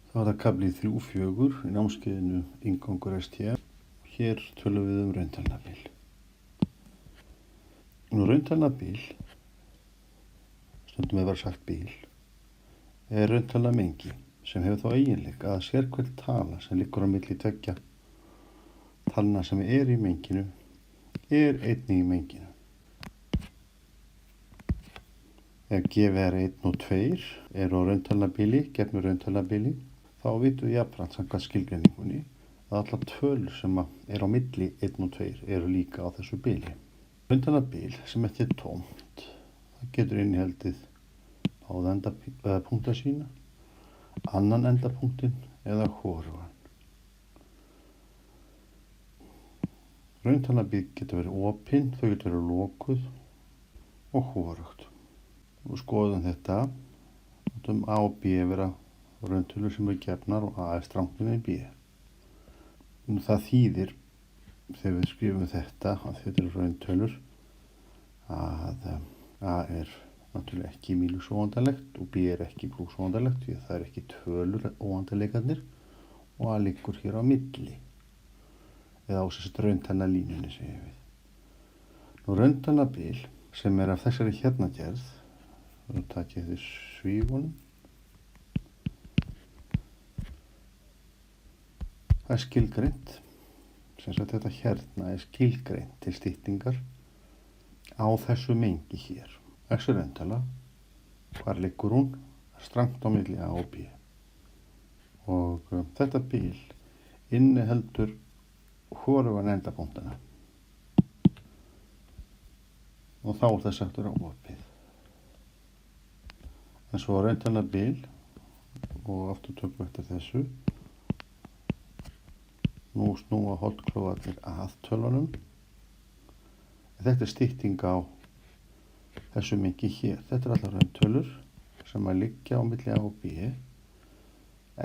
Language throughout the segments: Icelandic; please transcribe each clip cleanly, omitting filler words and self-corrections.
Þá er það kafli 3.4 í námskeiðinu Inngangur STM. Hér tölum við rauntalnabil. Rauntalnabil, stundum hefur sagt bil, er rauntalnamengi sem hefur þá eiginleika að sérhver tala sem liggur á milli tveggja talna sem er í menginu er einnig í menginu. Ef gefið er 1 og 2 eru á rauntalnabili, gefnu rauntalnabili, þá vitum við jafnframt samkvæmt skilgreiningunni að allar tölur sem er á milli 1 og 2 eru líka á þessu bili. Rauntalnabil sem ekki er tómt, það getur innihaldið báða endapunkta sína, annan endapunktinn eða hvorugan. Rauntalnabil getur verið opin, þau getur verið lokuð og hvorugt. Og skoðum þetta, A og B vera rauntölur sem eru gefnar og A er strangt með B. Það þýðir, þegar við skrifum þetta, að þetta eru rauntölur, að A er náttúrulega ekki mínus óendanlegt og B er ekki plús óendanlegt því að það er ekki tölur óendanleikarnir og A liggur hér á milli eða á þessari rauntalnalínunni segjum við. Rauntalnabil sem er af þessari hérna gerð, þá takið þið svífunum. Það er skilgreint, sem sagt þetta hérna er skilgreint til styttingar á þessu mengi hér. Þessu rauntalna, hvar liggur hún? Strangt á milli A og B. Og þetta bil inniheldur hvorugan endapunktana. Og þá er það sagt vera opið. En svo rauntalnabil og aftur tökum eftir þessu. Nú snúa hornklófarnir að tölunum. Þetta er stytting á þessu mengi hér. Þetta er allar rauntölur sem að liggja á milli A og B.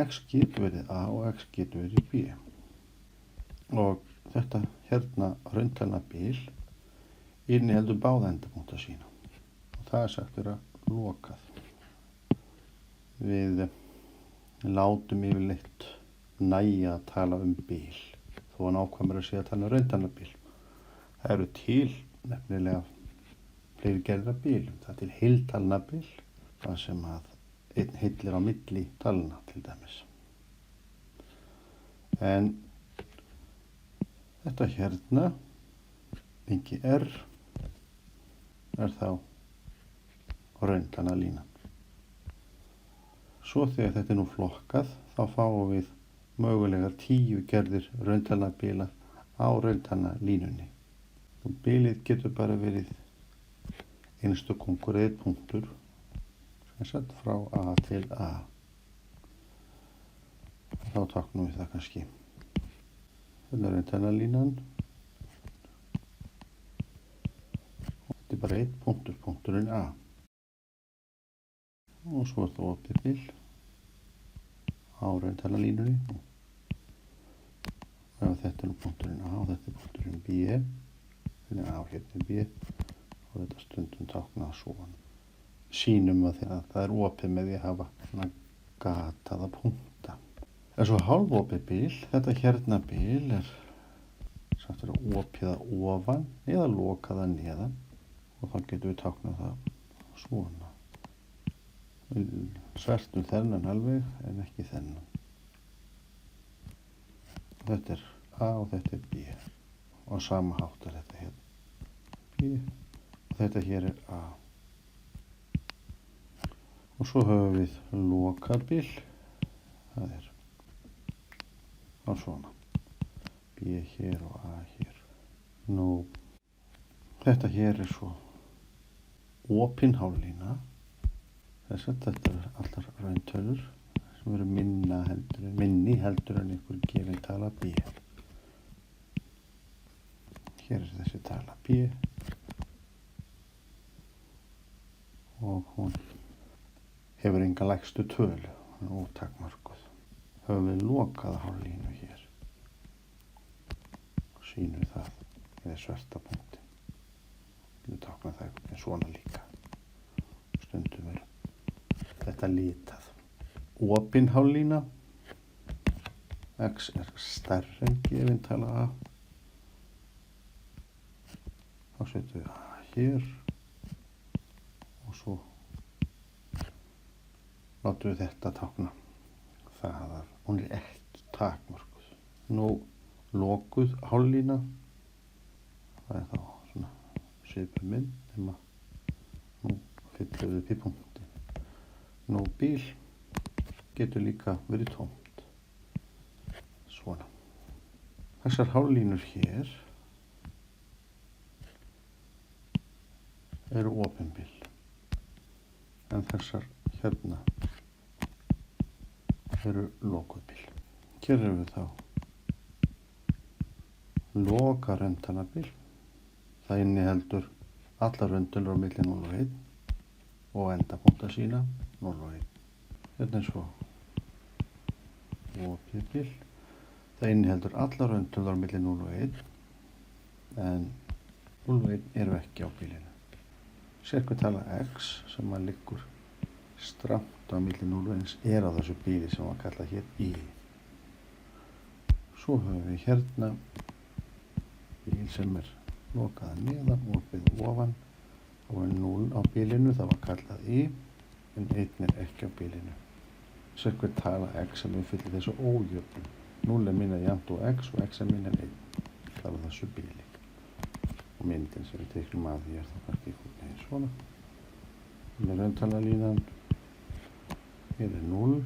X getur verið A og X getur verið B. Og þetta hérna rauntalnabil inniheldur báða endapunkta sína. Og það er sagt vera lokað. Við látum yfirleitt nægja að tala bil, þó að nákvæmur að segja að tala rauntalnabil. Það eru til nefnilega fleiri gerðir af bilum. Það er til heiltalnabil, það sem að einn heill er á milli talna til dæmis. En þetta hérna, mengi R, er þá rauntalnalínan. Svo þegar þetta er nú flokkað, þá fáum við mögulegar 10 gerðir rauntalnabila á rauntalnalínunni. Og bilið getur bara verið einstökungur eða punktur, sem sagt frá A til A. Þá táknum við það kannski. Þetta er rauntalnalínan. Þetta er bara einn punktur, punkturinn A. Og svo er það opið bil á rauntalnalínunni. Og þetta er nú punkturinn A og þetta er punkturinn B. Þannig A og hérna er B og þetta stundum táknað svona. Sýnum að það er opið með því að hafa svona gataða punkta. En svo hálfopið bil, þetta hérna bil er sagt vera opið að ofan eða lokað að neðan og þá getum við táknað það svona. Svertum þennan alveg en ekki þennan. Þetta er A og þetta er B. Og sama hátt er þetta hérna B og þetta hér er A. Og svo höfum við lokabil. Það er á svona. B hér og A hér. Nú, þetta hér er svo opin hálflína. Þetta eru allar rauntölur sem eru minni heldur en einhver gefin tala B. Hér er þessi tala B og hún hefur enga lægstu tölu, hún er ótakmörkuð. Höfum við lokaða hálflínu hér og sýnum við það með svarta punktin. Við táknum það einhvern veginn svona líka. Stundum er þetta litað. Opin hálflína x er stærri en gefin tala a, þá setjum við a hér og svo látum við þetta tákna það að hún er ekki takmörkuð. Nú lokuð hálflína, það er þá svona svipur mynd nema nú fyllum við upp í punktin. Nú bíl getur líka verið tómt. Svona. Þessar hálflínur hér eru opin bíl, en þessar hérna eru lokuð bíl. Hér erum við þá loka röntgenabíl. Það inniheldur allar röntgenur á milli 0 og 1 og endapunkta sína 0 og 1. Hérna er svo opið bíl. Það inniheldur allar röntgenur á milli 0 og 1 en 0 og 1 eru ekki á bílinu. Sérkvitala x sem að liggur stramt á milli 0 og 1 er á þessu bíli sem var kallað hér í. Svo höfum við hérna bíl sem er lokað neðan og opið ofan. Það var 0 á bílinu, það var kallað í, en 1 er ekki á bílinu. Sérkvitala x sem uppfyllir þessu ójöfnu. 0 er minna jafnt og x og x er minna en 1. Það er á þessu bíli. Og myndin sem við teiknum að því er þá kannski einhvern svona. Með röntgenalínan, hér er 0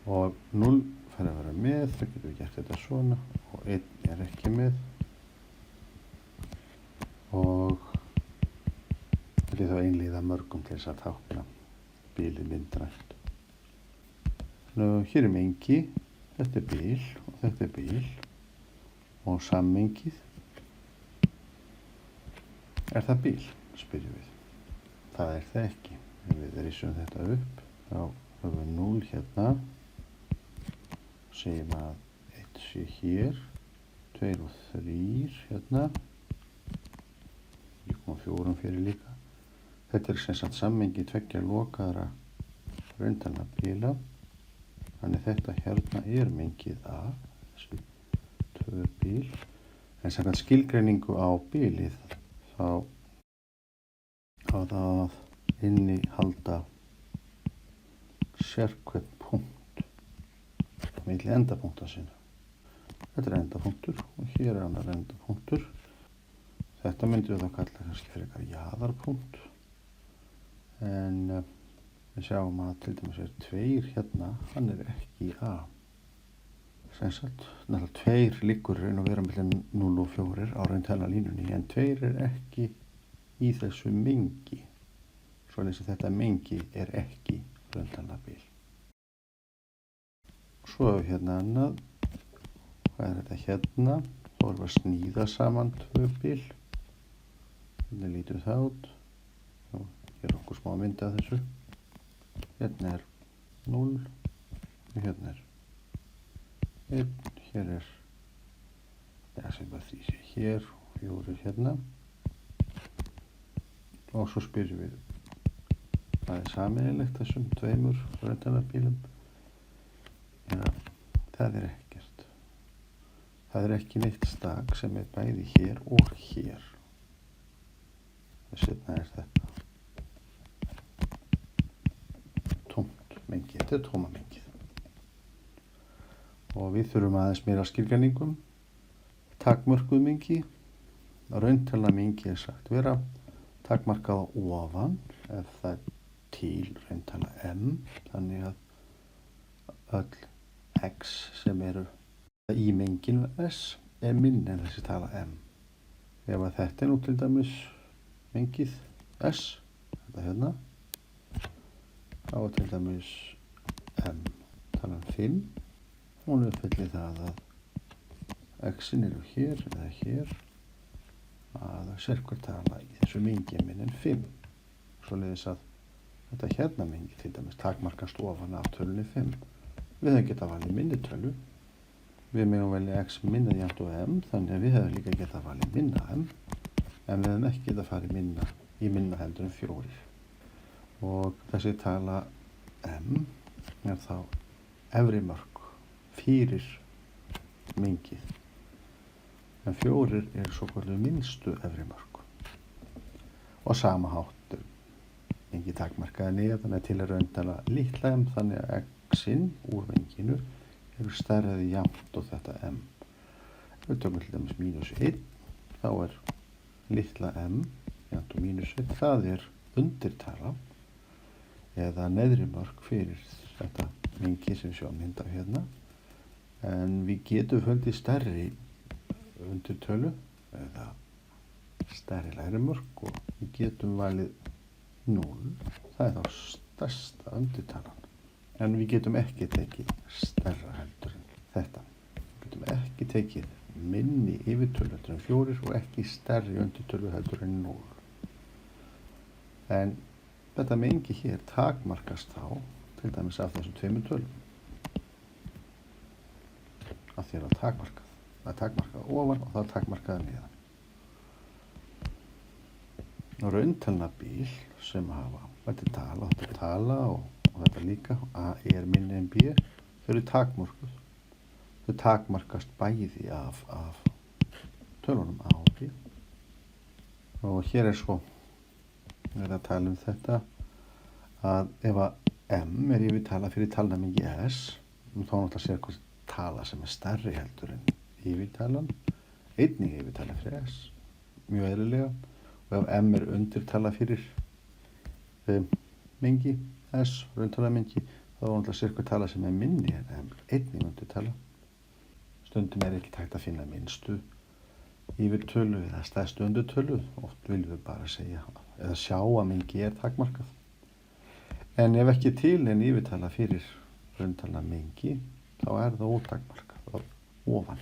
og 0 fær að vera með, þá getum við gert þetta svona og 1 er ekki með og vil ég þá einlíða mörgum til þess að tákna bílið myndrænt. Nú hér er mengi, þetta er bíl og þetta er bíl og sammengið. Er það bíl? Spyrjum við. Það er það ekki. Ef við rissum þetta upp, þá höfum við 0 hérna. Segjum að 1 sé hér, 2 og 3 hérna. 3,4 fyrir líka. Þetta er sem sagt sammengi tveggja lokaðra röntgenabíla. Þannig þetta hérna er mengið af þessu 2 bíl. En samkvæmt skilgreiningu á bílið þá á það innihalda sérhvern punkt á milli endapunkta sinna. Þetta er endapunktur og hér er annar endapunktur. Þetta myndum við þá kalla kannski frekar jaðarpunkt. En við sjáum að til dæmis er 2 hérna, hann er ekki í A. Sem sagt, náttúrulega 2 liggur raun og vera milli 0 og 4 á röntgenalínunni, en 2 er ekki í þessu mengi. Svoleiðis að þetta mengi er ekki röntgenabíl. Svo hefur við hérna annað. Hvað er þetta hérna? Þá erum við að sníða saman 2 bíl. Hvernig lítur það út? Hér er okkur smá mynd af þessu. Hérna er 0 og hérna er 1. Hér er, sem bara 3 sé hér og 4 hérna. Og svo spyrjum við, hvað er sameiginlegt þessum 2 röntgenabílum? Ja, það er ekkert. Það er ekki neitt stak sem er bæði hér og hér. Þess vegna er þetta tómt mengi, þetta er tóma mengið. Og við þurfum aðeins meira skilgreiningum. Takmörkuð mengi, röntgenamengi er sagt vera takmarkað á ofan ef það er til röntgena M, þannig að öll x sem eru í menginu S er minni en þessi tala M. Ef að þetta er nú til dæmis mengið S, þetta hérna, þá er til dæmis M talan 5. Hún uppfyllir það að x-in eru hér eða hér, að sérhver tala í þessu mengi er minni en 5. Svoleiðis að þetta hérna mengi til dæmis takmarkast ofan af tölunni 5. Við hefum getað valið minni tölu. Við megum velja x minna jafnt og m, þannig að við hefum líka getað valið minna m, en við hefum ekki getað farið minna heldur en 4. Og þessi tala m er þá efri mörk fyrir mengið. En 4 eru svokölluð minnstu efri mörk. Og sama háttur mengi takmarkaði neðan er til rauntalega litla m, þannig að x-inn úr menginu eru stærri jafnt og þetta m. Ef við tökum til dæmis -1, þá er litla m jafnt og -1, það er undirtala eða neðri mörk fyrir þetta mengi sem við sjáum mynd af hérna. En við getum fundið stærri undirtölu eða stærri lægri mörk og við getum valið 0, það er þá stærsta undirtalan. En við getum ekki tekið stærra heldur en þetta. Við getum ekki tekið minni yfirtölu heldur en 4 og ekki stærri undirtölu heldur en 0. En þetta mengi hér takmarkast þá til dæmis af þessum 2 tölum. Af því að takmarkað. Það er takmarkað ofan og það er takmarkað neðan. Og rauntalnabíl sem hafa, þetta er tala og þetta líka, a er minni en b, þau eru takmörkuð. Þau takmarkast bæði af tölunum a og b. Og hér er svo verið að tala um þetta að ef að m er yfirtala fyrir talnamengi s, þá náttúrulega sér hvað tala sem er stærri heldur en yfirtalan, einnig yfirtala fyrir s, mjög eðlilega. Og ef m er undirtala fyrir mengi s, rauntalamengi, þá er náttúrulega sér hvað tala sem er minni en m, einnig undirtala. Stundum er ekki hægt að finna minnstu yfirtölu eða stærstu undirtölu. Oft viljum við bara segja eða sjá að mengi er takmarkað. En ef ekki til en yfirtala fyrir rauntalamengi, þá er það ótakmarkað ofan.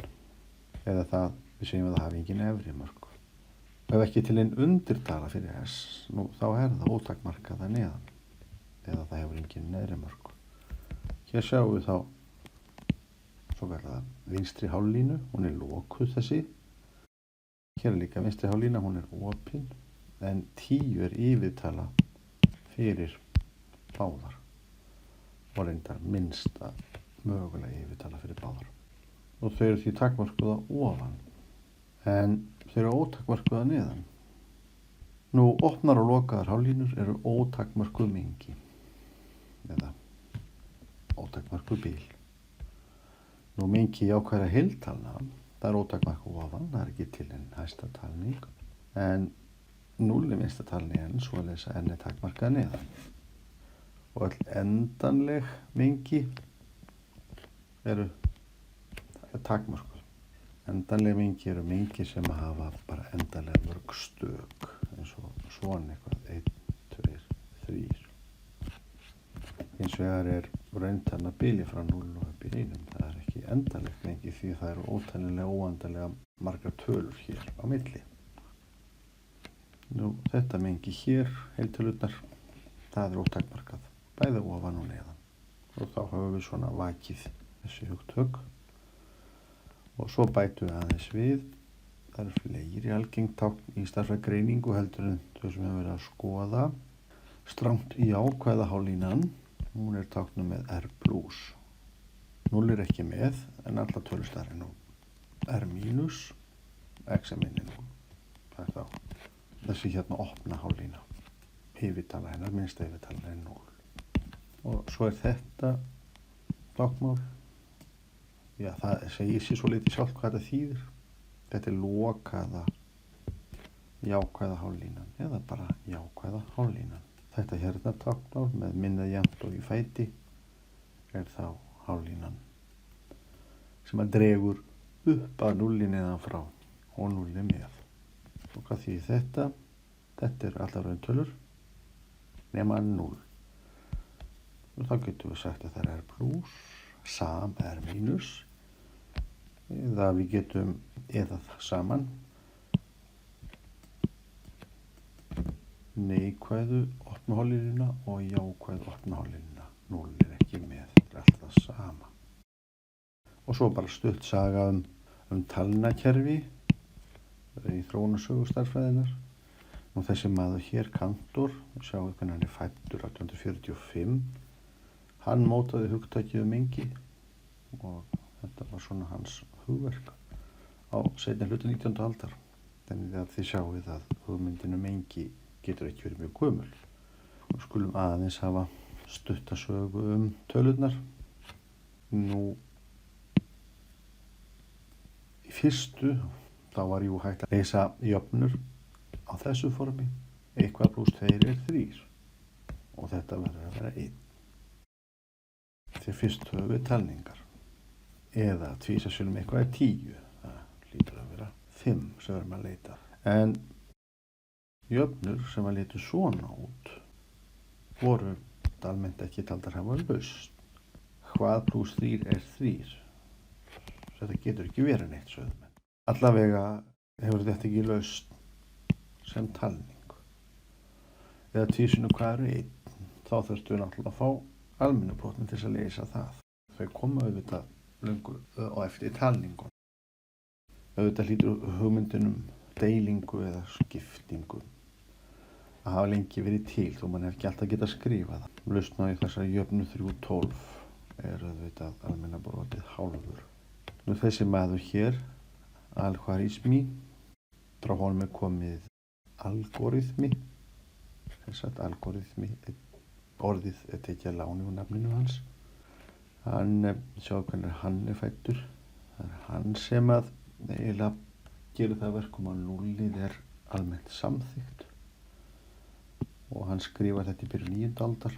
Eða það, við segjum að það hafi engin efri mörk. Ef ekki til en undirtala fyrir s, þá er það ótakmarkað að neðan. Eða það hefur engin neðri mörk. Hér sjáum við þá svo verða vinstri hálflínu, hún er lokuð þessi. Hér er líka vinstri hálflína, hún er opin. En 10 er yfirtala fyrir báðar. Og reyndar minnsta mögulega yfirtala fyrir báðar. Og þau eru því takmarkuða ofan. En þau eru ótakmarkuða neðan. Nú, opnar og lokaðar hálflínur eru ótakmarkuð mengi. Eða ótakmarkuð bíl. Nú, mengi jákvæðra heiltalna, það er ótakmarkuð ofan, það er ekki til en hæsta talning. En 0 er minnsta talning en svo að lesa n er takmarkað neðan. Og all endanleg mengi eru takmarkuð. Endanleg mengi eru mengi sem hafa bara endanlega mörg stök, eins og svona eitthvað, 1, 2, 3. Hins vegar er rauntalnabili frá 0 og upp í 1. Það er ekki endanleg mengi því það eru ótalnilega óendanlega margar tölur hér á milli. Nú, þetta mengi hér, heiltölurnar, það er ótakmarkað, bæði ofan og neðan. Og þá höfum við svona vakið þessi hugtök. Og svo bætum við aðeins við. Það eru fleiri algeng tákn í stærðfræðigreiningu heldur en þau sem hefur verið að skoða. Strangt jákvæða hálflínan, hún er táknuð með R+. 0 er ekki með, en alla tölur stærri en 0. R-, x er minni 0. Það er þá þessi hérna opna hálflína. Yfirtala hennar, minnsta yfirtala er 0. Og svo er þetta táknmál. Já, það segir sér svo litið sjálf hvað þetta þýðir. Þetta er lokaða jákvæða hálflínan eða bara jákvæða hálflínan. Þetta hérna táknmál með minna jafnt og í fæti er þá hálflínan sem að dregur upp að 0 neðan frá og 0 með. Og hvað þýðir þetta? Þetta er allar rauntölur nema 0. Og þá getum við sagt að það er R+, sam R-, eða við getum eða saman neikvæðu opna hálflínuna og jákvæðu opna hálflínuna. 0 er ekki með, þetta er alltaf sama. Og svo bara stutt saga um talnakerfi í þróunarsögu stærðfræðinnar. Nú þessi maður hér, Cantor, sjáum við hvernig hann er fæddur 1845. Hann mótaði hugtakið mengi og Þetta var svona hans hugverk á seinni hluta 19. aldar. Þannig að þið sjáið að hugmyndin mengi getur ekki verið mjög gömul. Við skulum aðeins hafa stutta sögu tölurnar. Nú, í fyrstu þá var hægt að leysa jöfnur á þessu formi. 1 + 2 er 3 og þetta verður að vera 1. Því fyrst höfum við talningar. Eða tvísasunum eitthvað er 10. Það hlýtur að vera 5 sem verðum að leita. En jöfnur sem að litu svona út voru almennt ekki taldar hafa lausn. Hvað + 3 er 3? Þetta getur ekki verið neitt, sögðu menn. Allavega hefur þetta ekki lausn sem talning. Eða tvísunum hvað eru 1? Þá þurftum við náttúrulega að fá almennubrotin til að leysa það. Þau koma auðvitað löngu og eftir talningun. Auðvitað hlýtur hugmyndunum deilingu eða skiptingu að hafa lengi verið til þó mann ekki alltaf getað skrifað það. Lausn á þessari jöfnu 3/12 er auðvitað almennabrotið hálfur. Nú þessi maður hér, Al-Khwarizmi, frá honum er komið algoritmi. Algoritmi, orðið er tekið að láni úr nafninu hans. Hann, sjáu hvernig hann er fæddur. Það er hann sem að eiginlega gerir það verkum að núllið er almennt samþykkt. Og hann skrifar þetta í byrjun 9. aldar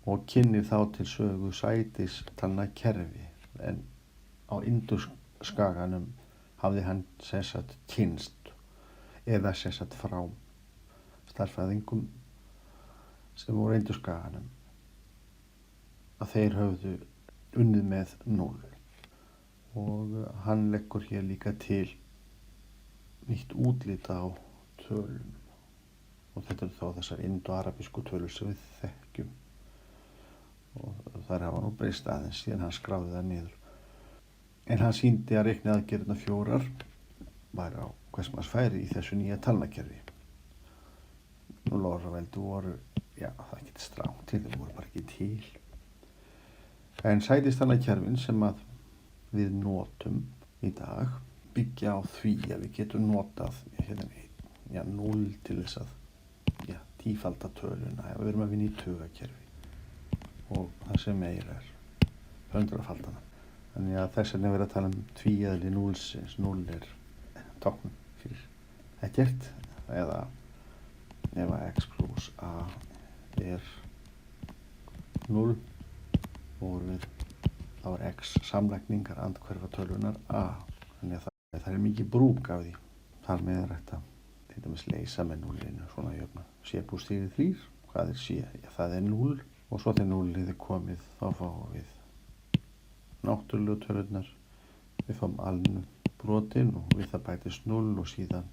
og kynnir þá til sögu sætistalnakerfi. En á Indusskaganum hafði hann kynnst eða frá stærðfræðingum sem voru á Indusskaganum að þeir höfðu unnið með 0 og hann leggur hér líka til nýtt útlit á tölum og þetta eru þá þessar indoarabísku tölur sem við þekkjum og þær hafa nú breyst aðeins síðan hann skráði það niður. En hann sýndi að reikniaðgerðirnar 4 væri á hvers manns færi í þessu nýja talnakerfi. Nú loraveldi voru, það er ekki strangt til, þau voru bara ekki til. En sætistalnakerfin sem að við notum í dag byggja á því að við getum notað 0 til þess að tífalda töluna ef við erum að vinna í tugakerfi og það sem meira er 100-faldana. Þannig að þess vegna er verið að tala tvíeðli 0-sins. 0 er tákn fyrir ekkert eða ef að x + a er 0 og þá er x samlagningar andhverfa tölunar a. Þannig að það er mikið brúk af því. Þar með er þetta til dæmis leysa með 0-inu svona jöfna. C + 3 er 3. Hvað er C? Það er 0 og svo þegar 0-ið er komið þá fáum við náttúrulegu tölurnar. Við fáum almennu brotin og við það bætist 0 og síðan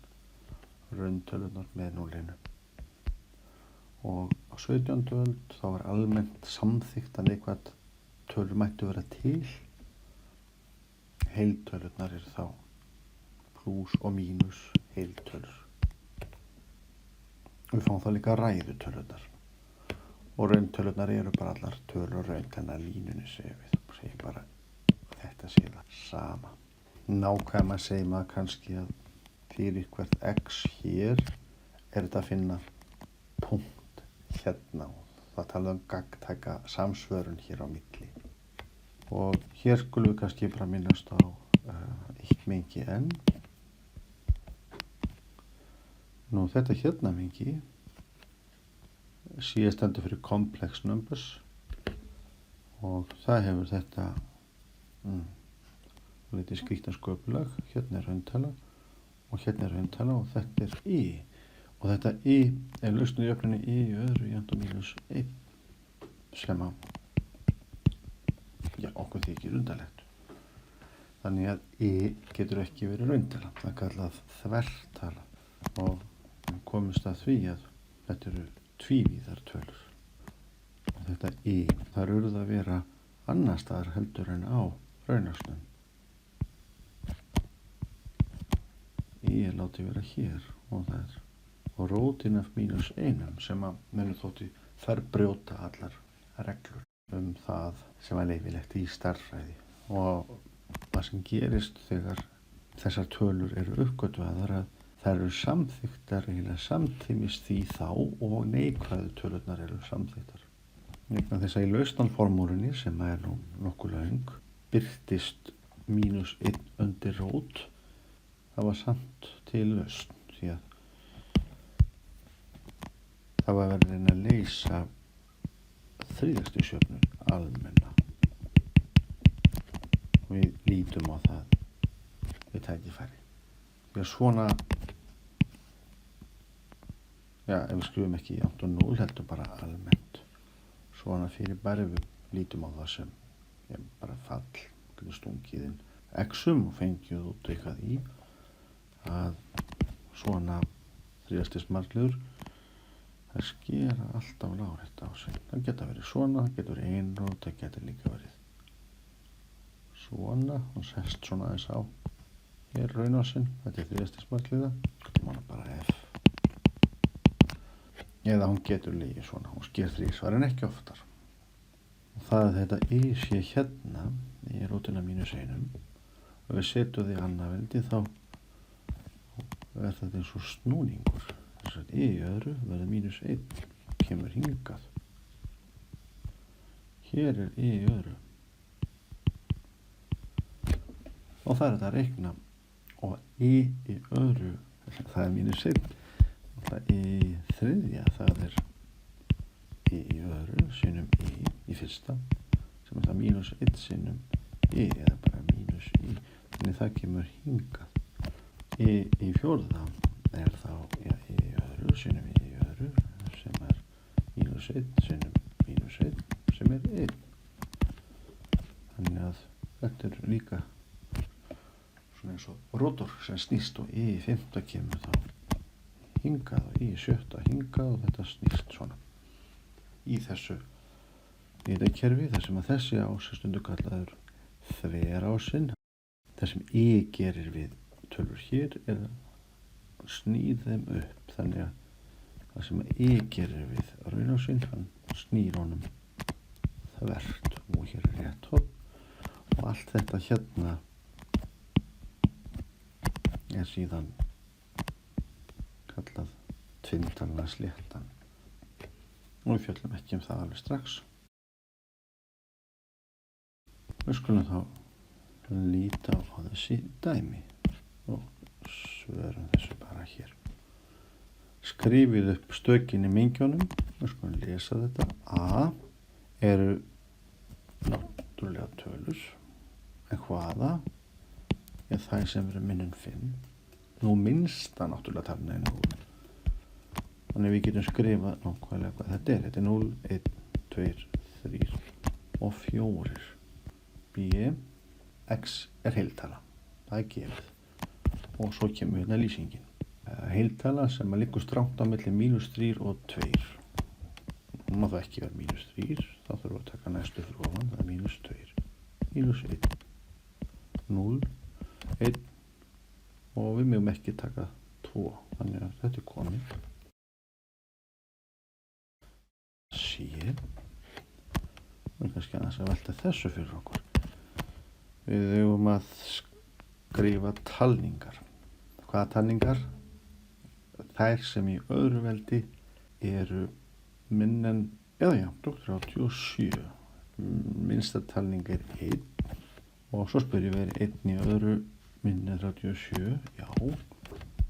rauntölurnar með 0-inu. Og á 17. öld þá er almennt samþykkt að eitthvað tölur mættu vera til. Heiltölurnar eru þá plús og mínus heiltölur. Við fáum þá líka ræðutölurnar. Og rauntölurnar eru bara allar tölur raun, þannig að línunni segir bara þetta sé það sama. Nákvæma segir maður kannski að fyrir hvert x hér er þetta að finna punkt hérna og það tala gagntæka samsvörun hér á milli. Og hér skulum við kannski bara minnast á eitt mengi enn. Nú þetta hérna mengi stendur fyrir complex numbers og það hefur þetta litið skrýtna sköpulag. Hérna er rauntala og hérna er rauntala og þetta er y. Og þetta y er lausn á jöfnunni y öðru jafnt á -1 sem að okkur þykir undarlegt. Þannig að y getur ekki verið rauntala. Það er kallað þvertala og komist að því að þetta eru tvívíðar tölur. Og þetta y, það eru að vera annar staðar heldur en á raunastund. Y er látið vera hér og það er rótin af -1 sem að munu þótti þær brjóta allar reglur það sem er leyfilegt í stærðfræði og það sem gerist þegar þessar tölur eru uppgötvaðar að þær eru samþyktar eiginlega samtímis því þá og neikvæðu tölurnar eru samþyktar. Vegna þess að í lausnarformúlunni sem er nú nokkuð löng birtist -1 undir rót. Það var samt til lausn því að það var verið að reyna að leysa þriðjastigsjöfnu almenna. Við lítum á það við tækifæri. Því að svona, ef við skrifum ekki jafnt og 0 heldur bara almennt. Svona fyrirbæri við lítum á það sem bara fall, getur stungið inn x-um og fengið út eitthvað í að svona þriðjastigsmargliður það skera alltaf lárétt á sig. Það geta verið svona, það getur verið einrót, það getur líka verið svona og sest svona aðeins á hér raunásinn, þetta er þriðjastigsmargliða, getur maður bara F. Eða hún getur ligið svona, hún sker þrisvar en ekki oftar. Og það að þetta y sé hérna í rótina -1 og við setjum því annarveldi þá er þetta eins og snúningur. Þess að y í öðru verður -1, kemur hingað. Hér er y í öðru. Og það er þetta að reikna og y í öðru, það er -1. Það í þriðja, það er y í öðru sinnum y í fyrsta sem er það -1 sinnum y eða bara -y. Þannig það kemur hingað. Y í fjórða er þá y í öðru sinnum y í öðru sem er -1 sinnum -1 sem er 1. Þannig að þetta er líka svona eins og rótor sem snýst og y í 5. kemur þá hingað og í 7. hingað og þetta snýst svona í þessu liðakerfi þar sem að þessi ás er stundum kallaður þverásinn. Það sem y gerir við tölur hér er að snýr þeim upp, þannig að það sem y gerir við raunásinn hann snýr honum þvert og hér er rétt horn og allt þetta hérna er síðan kallað tvinntalna sléttan og við fjöllum ekki það alveg strax. Við skulum þá líta á þessi dæmi og svörum þessu bara hér. Skrifið upp stökin í mengjónum, við skulum lesa þetta. A eru náttúrulega tölur, en hvaða er það sem eru minni en 5. Nú minnsta náttúrulega talna er 0. Þannig við getum skrifað nákvæmlega hvað þetta er. Þetta er 0, 1, 2, 3 og 4. B, x er heiltala. Það er gefið. Og svo kemur hérna lýsingin. Heiltala sem að liggur strangt á milli -3 og 2. Nú má það ekki vera -3, þá þurfum við að taka næstu fyrir ofan, það er -2. -1, 0, 1 og við mögum ekki taka 2, þannig að þetta er komið. C. Við erum kannski aðeins að velta þessu fyrir okkur. Við eigum að skrifa talningar. Hvaða talningar? Þær sem í öðru veldi eru minni en, 37. Minnsta talning er 1 og svo spyrjum við 1 í öðru minni en 37. Já,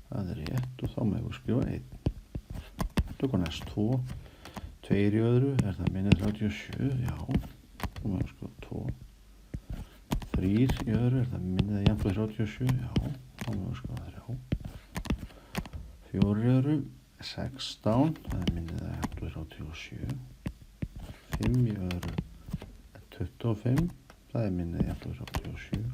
það er rétt og þá með við skrifa 1. Tökum næst 2. 2 í öðru er það minni en 37. Já, þá með við skrifa 2. 3 í öðru er það minni eða jafnt við 37. Já, þá með við skrifa 3. 4 í öðru 16, það er minni eða jafnt við 37. 5 í öðru 25, það er minni eða jafnt við 37.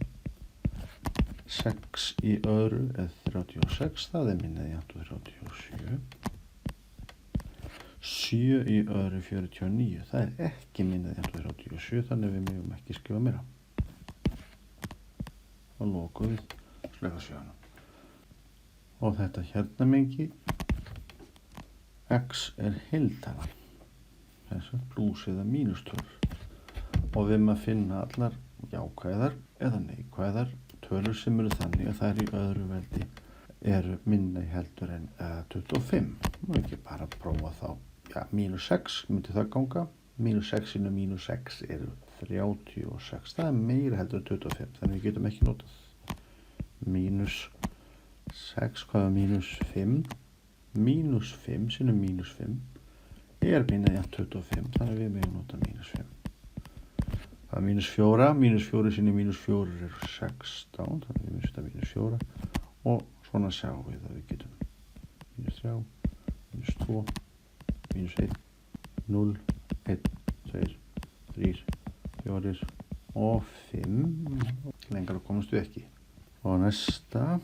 6 í öðru er 36, það er minni eða jafnt við 37. 7 í öðru 49, það er ekki minni eða jafnt við 37, þannig við megum ekki skrifa meira. Og lokum við slöka 7. Og þetta hérna mengi x er heiltala, þess að plús eða mínustölur og við erum að finna allar jákvæðar eða neikvæðar tölur sem eru þannig að þær í öðru veldi eru minni heldur en 25. Má ekki bara prófa þá. Já, -6 myndi það ganga. -6 sinni -6 eru 36. Það er meira heldur en 25. Þannig við getum ekki notað -6, hvað er -5? -5 sinni -5 er minna jafnt 25. Þannig við megum nota -5. Það er -4. -4 sinni -4 eru 16. Þannig við myndstum -4. Og svona sjáum við að við getum -3, -2, -1, 0, 1, 2, 3, 4 og 5. Lengra komumst við ekki. Og næsta,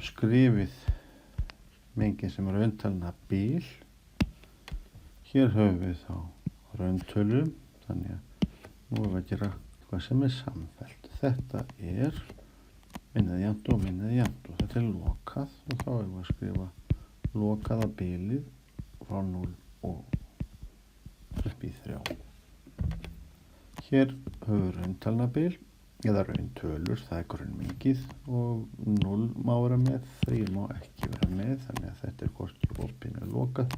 skrifið mengið sem er rauntalna bil. Hér höfum við þá rauntölu, þannig að nú erum við að gera hvað sem er samfellt. Þetta er minna jafnt og minna jafnt og þetta er lokað og þá erum við að skrifa lokaða bilið frá 0 og upp í 3. Hér höfum við rauntalnabil eða rauntölur, það er grunnmengið og 0 má vera með, 3 má ekki vera með, þannig að þetta er hvorki opið eða lokað,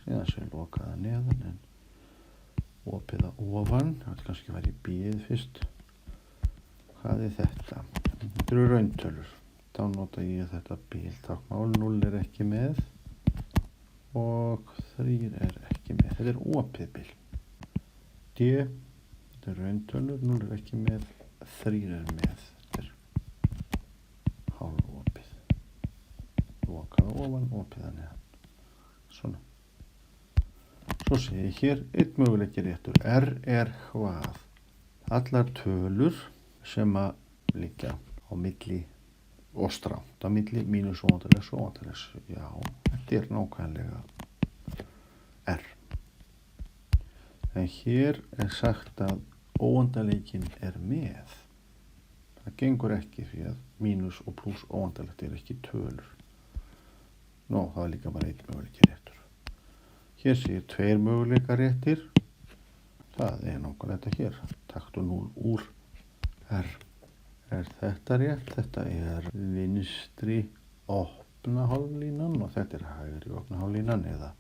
síðan sé lokað að neðan en opið að ofan. Það vil kannski vera í bíð fyrst. Hvað er þetta? Þetta eru rauntölur. Þá nota ég þetta biltáknmál. 0 er ekki með og 3 er ekki með. Þetta er opið bil. D, þetta er rauntölur. 0 er ekki með, 3 er með. Þetta er hálfopið. Lokað að ofan, opið að neðan. Svona. Svo sé ég hér, einn möguleiki réttur. R er hvað? Allar tölur sem að liggja á milli og strangt á milli mínus óvandalegs og óvandalegs. Já, þetta er nákvæmlega R. En hér er sagt að óvandalegin er með. Það gengur ekki því að mínus og pluss óvandalegt er ekki tölur. Nó, það er líka bara einn möguleiki réttur. Hér séu 2 möguleikar réttir. Það er nákvæmlega þetta hér. Taktu 0 úr R. Er þetta rétt? Þetta er vinstri opna hálflínan og þetta er hægri opna hálflínan eða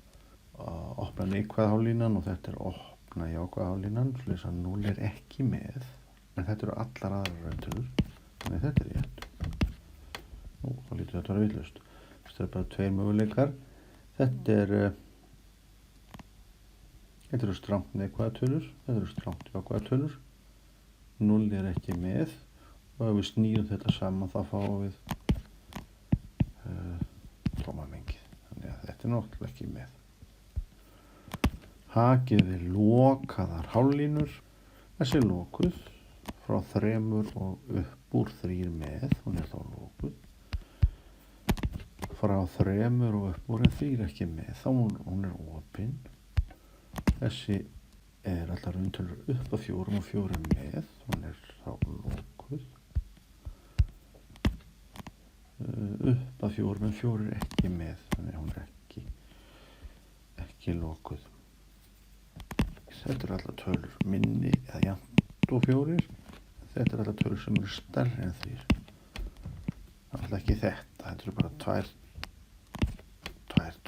opna neikvæða hálflínan og þetta er opna jákvæða hálflínan. Svoleiðis að 0 er ekki með. En þetta eru allar aðrar rauntölur. Þannig þetta er rétt. Nú, þá lítur þetta að vera vitlaust. Þetta er bara 2 möguleikar. Þetta eru strangt neikvæða tölur, þetta eru strangt jákvæða tölur. 0 er ekki með og ef við snýrum þetta saman þá fáum við tómamengið. Þannig að þetta er náttúrulega ekki með. Hakið er lokaðar hálflínur. Þessi er lokuð frá 3 og upp úr 3 með. Hún er þá lokuð. Frá 3 og upp úr 3 ekki með. Þá hún er opin. Þessi er allar rauntölur upp að 4 og 4 með, hún er þá lokuð. Upp að 4 en 4 er ekki með, þannig að hún er ekki lokuð. Þetta er allar tölur minni eða jafnt og 4. Þetta er allar tölur sem eru stærri en 3. Það er ekki þetta eru bara tvær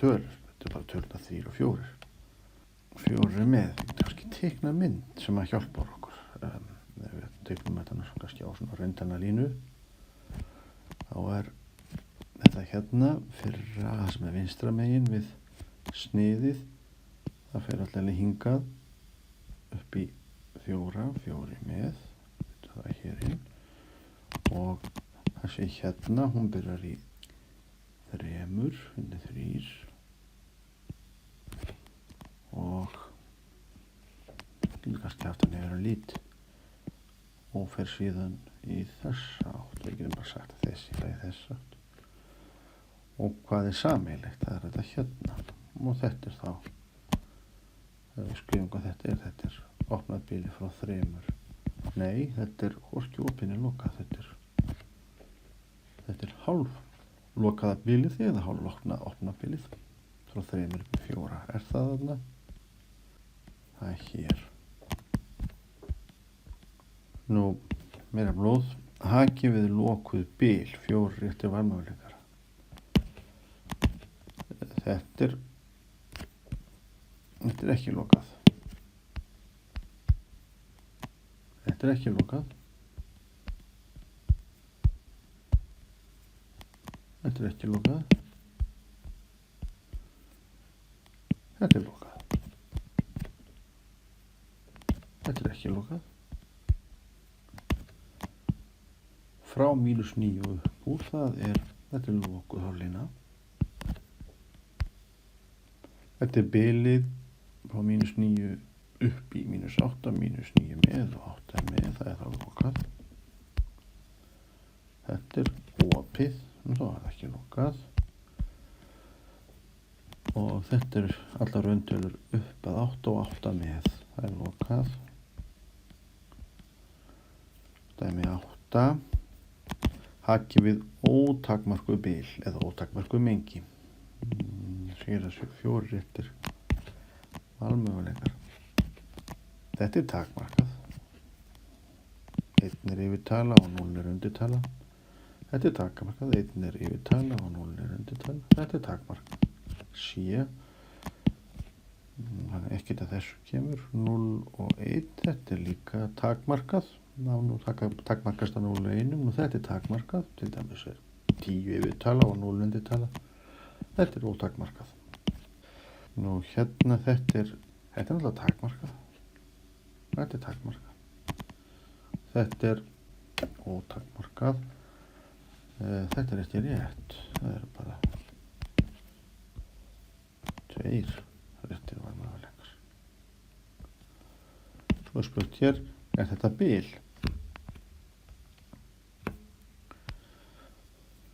tölur. Þetta er bara tölurnar 3 og 4. 4 er með, við getum kannski teikna mynd sem að hjálpa okkur. Ef við teiknum þetta kannski á svona rauntalna línu, þá er þetta hérna fyrra það sem er vinstra megin við sniðið. Það fer allavega hingað upp í 4 með, það er hér inn. Og þessi hérna, hún byrjar í 3, hérna 3. Og kannski haft hann yfir lít og fer síðan í þessa átt. Við getum bara sagt að þessi er í þessa átt. Og hvað er sameiginlegt? Það er þetta hérna. Og þetta er þá, þegar við skrifum hvað þetta er opnað bilið frá 3. Nei, þetta er hvorki opinni lokað. Þetta er hálf lokaða bilið eða hálf opnað bilið frá 3 upp í 4. Er það þarna? Það er hér. Nú, meira blóð. Haki við lokuð bil, 4 réttir valmöguleikar. Þetta er ekki lokað. Þetta er ekki lokað. Þetta er ekki lokað. Þetta er lokað. Þetta er ekki lokað. Frá -9 upp úr, þetta er lokuð hálflína. Þetta er bilið frá -9 upp í -8, -9 með og 8 með, það er þá lokað. Þetta er opið, þá er það ekki lokað. Og þetta er allar rauntölur upp að 8 og 8 með, það er lokað. Dæmi 8. Haki við ótakmarkuð bil eða ótakmarkuð mengi. Sér þessu 4 réttir valmöguleikar. Þetta er takmarkað. 1 er yfirtala og 0 er undirtala. Þetta er takmarkað. 1 er yfirtala og 0 er undirtala. Þetta er takmarkað. Sé. Þannig ekkert að þessu kemur. 0 og 1. Þetta er líka takmarkað. Nú takmarkast að 0 og 1. Nú þetta er takmarkað. Til dæmis er 10 yfirtala og 0 undirtala. Þetta er ótakmarkað. Nú hérna þetta er náttúrulega takmarkað. Þetta er takmarkað. Þetta er ótakmarkað. Þetta er ekki rétt. Það eru bara 2 réttir valmöguleikar. Svo er spurt hér, er þetta bil?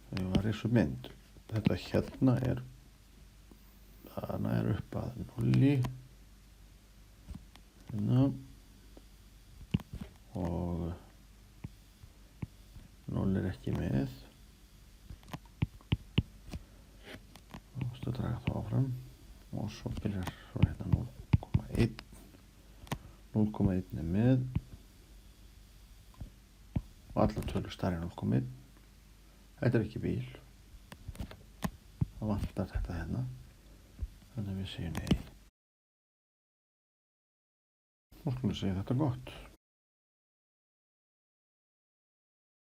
Þegar var þessu mynd. Þetta hérna er upp að 0 hérna og 0 er ekki með. Þú veist að draga það áfram og svo byrjar svo hérna 0,1. 0,1 er með og allar tölur stærri en 0,1. Þetta er ekki bil. Það vantar þetta hérna. Þannig að við segjum nei. Nú skulum við segja þetta gott.